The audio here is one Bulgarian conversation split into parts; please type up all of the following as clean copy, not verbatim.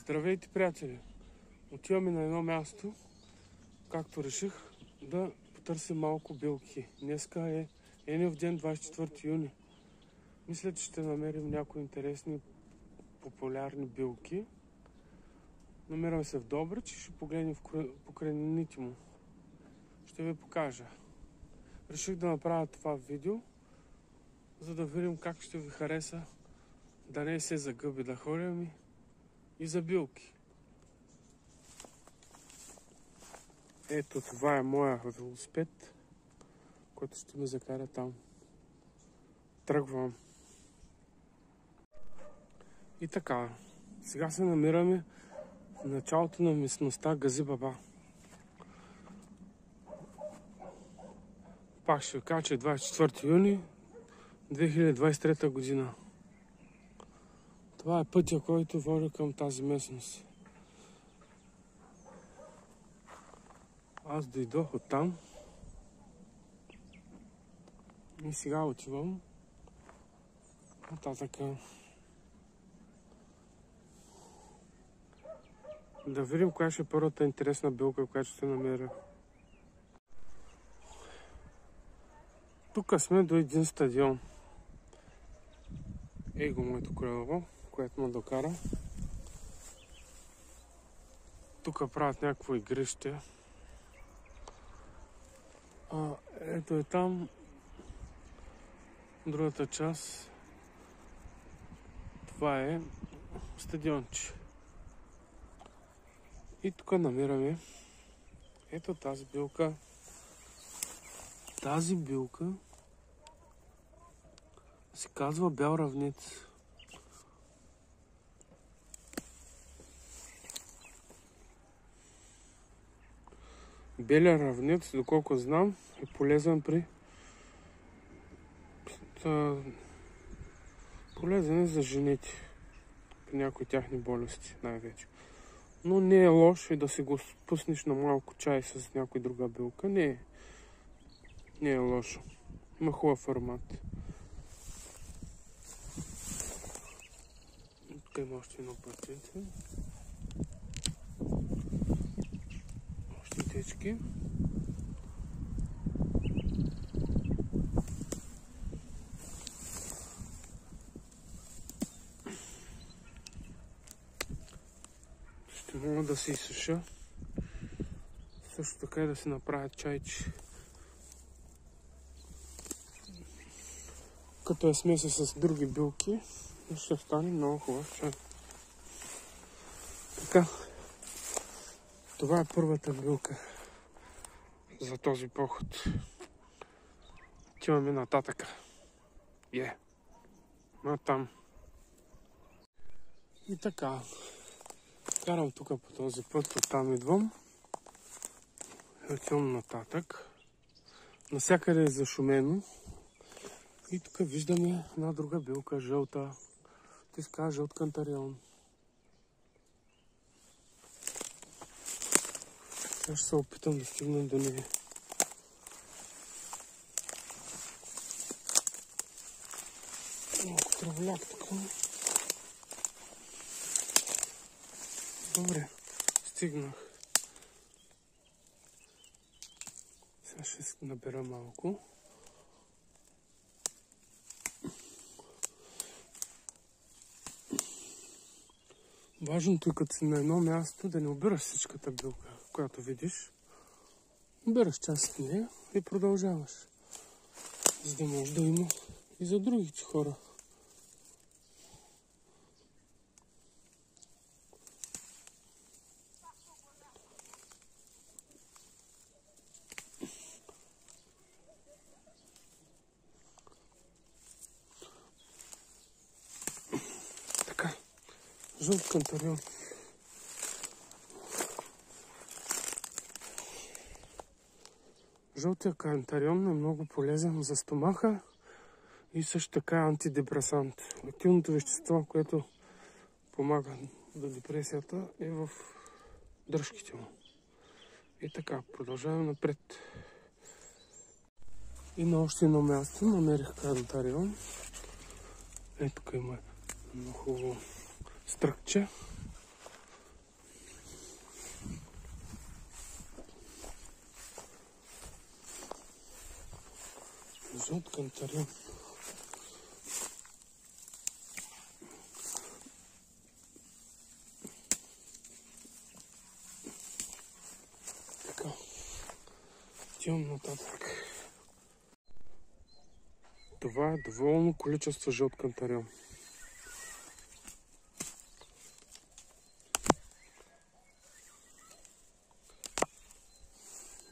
Здравейте, приятели! Отиваме на едно място, както реших, да потърсим малко билки. Днеска е Енев ден, 24 юни. Мисля, че ще намерим някои интересни, популярни билки. Намираме се в Добрич и ще погледнем в покрайнините му. Ще ви покажа. Реших да направя това видео, за да видим как ще ви хареса, да не се загъби, да ходим и за билки. Ето, това е моя велосипед, който ще ме закара там. Тръгвам. И така, сега се намираме в началото на местността Гази Баба. Пак ще ви кажа, че е 24 юни 2023 година. Това е пътя, който води към тази местност. Аз дойдох оттам и сега отивам нататъка. Да видим коя ще е първата интересна билка, която ще намеря. Тук сме до един стадион. Ей го моето колело, което ме докара. Тук правят някакво игрище. Ето е там другата част. Това е стадионче. И тук намираме ето тази билка. Тази билка се казва бял равнец. Белия равнец, доколко знам, е полезен полезен е за жените. При някои тяхни болести най-вече. Но не е лошо и да си го спуснеш на малко чай с някой друга билка. Не е лошо. Има хубав формат. Тук има още едно пътенце. Още течки. Ще мога да се изсуша. Също така и да си направя чайче. Като я смеся с други билки, ще стане много хубав чай. Така, това е първата билка за този поход. Отиваме нататък. Натам. И така, карам тук по този път, оттам идвам. Отивам нататък. Насякъде е зашумено. И тук виждаме една друга билка, жълта. Те се казва жълт кантарион. Сега ще се опитам да стигна до нея. Малко траволяк тук. Добре, стигнах. Сега ще набера малко. Важното е като си на едно място да не обираш всичката билка, която видиш. Обираш част от нея и продължаваш. За да може да има и за другите хора. Така, жълт кантарион. Жълтия кантарион е много полезен за стомаха и също така е антидепресант. Активното вещество, което помага за депресията, е в дръжките му. И така, продължаваме напред. И на още едно място намерих кантарион. Ето тук има едно хубаво стръкче. Жълт кантарион. Така. Отивам нататък. Това е доволно количество жълт кантарион.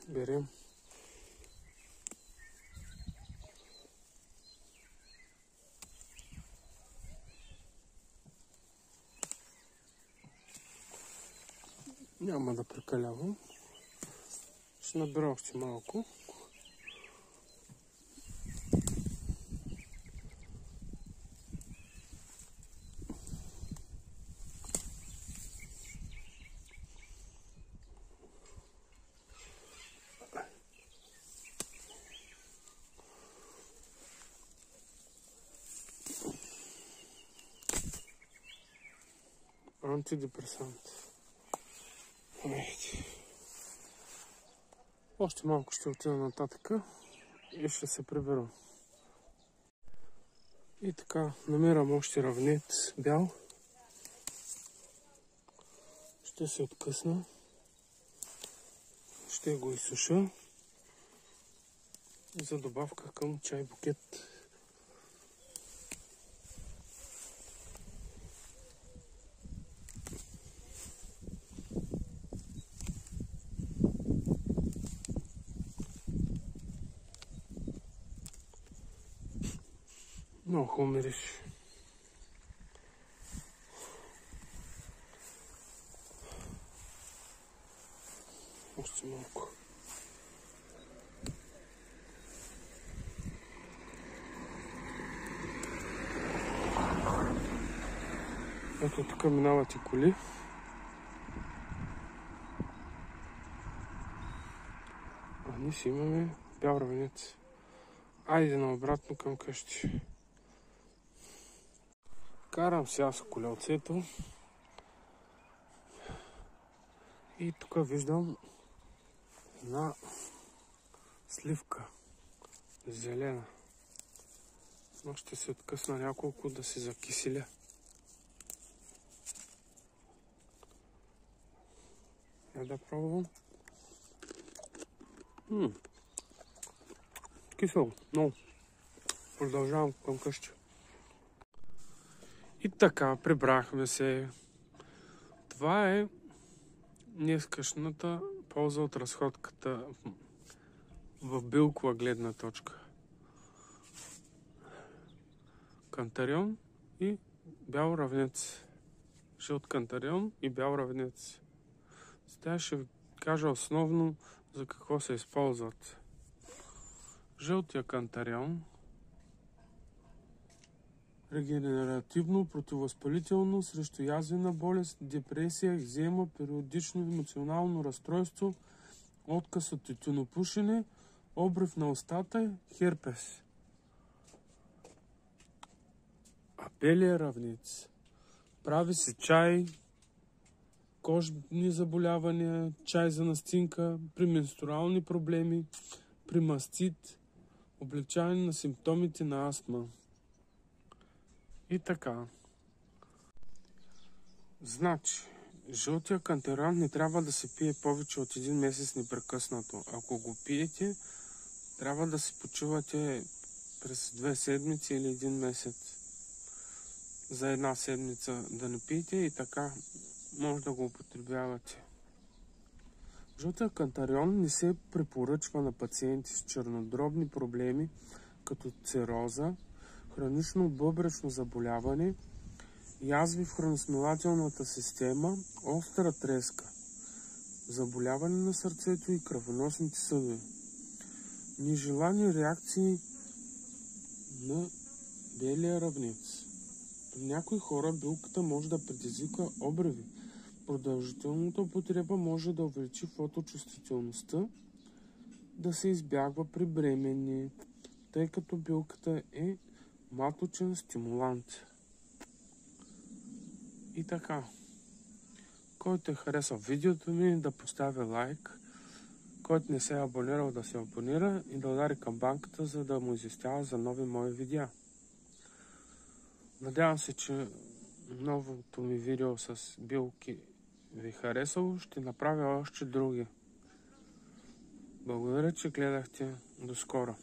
Берем. Няма да прекалявам. Ще набера още малко. Антидепресант. Още малко ще отида нататък и ще се приберам. И така, намирам още равнец бял. Ще се откъсна. Ще го изсуша за добавка към чай букет. Много хубаво мириш. Още малко. Ето тук минават и коли. А ние си имаме бял равенец. Айде наобратно към къщи. Карам сега с колелцето. И тук виждам една сливка. Зелена. Но ще се откъсна няколко да се закиселя. Я да пробвам. Кисело, много. Продължавам към къщи. И така, прибрахме се. Това е днескашната полза от разходката в билкова гледна точка. Кантарион и бял равнец. Жълт кантарион и бял равнец. Сега ще ви кажа основно за какво се използват. Жълтия кантарион регенеративно, противовъзпалително, срещу язвена болест, депресия, екзема, периодично емоционално разстройство, отказ от тютюнопушене, обрив на устата, херпес. А белия равнец прави се чай, кожни заболявания, чай за настинка, при менструални проблеми, при мастит, облегчаване на симптомите на астма. И така. Значи, жълтия кантарион не трябва да се пие повече от 1 месец непрекъснато. Ако го пиете, трябва да се почивате през 2 седмици или 1 месец. За 1 седмица да не пиете и така може да го употребявате. Жълтия кантарион не се препоръчва на пациенти с чернодробни проблеми, като цироза, хронично бъбречно заболяване, язви в храносмилателната система, остра треска, заболяване на сърцето и кръвоносните съдове. Нежелани реакции на белия равнец. При някои хора билката може да предизвика обриви. Продължителната употреба може да увеличи фоточувствителността, да се избягва при бременни, тъй като билката е маточен стимулант. И така, който харесва видеото ми, да поставя лайк, който не се е абонирал, да се абонира и да удари камбанката, за да му известява за нови мои видеа. Надявам се, че новото ми видео с билки ви харесало. Ще направя още други. Благодаря, че гледахте. До скоро!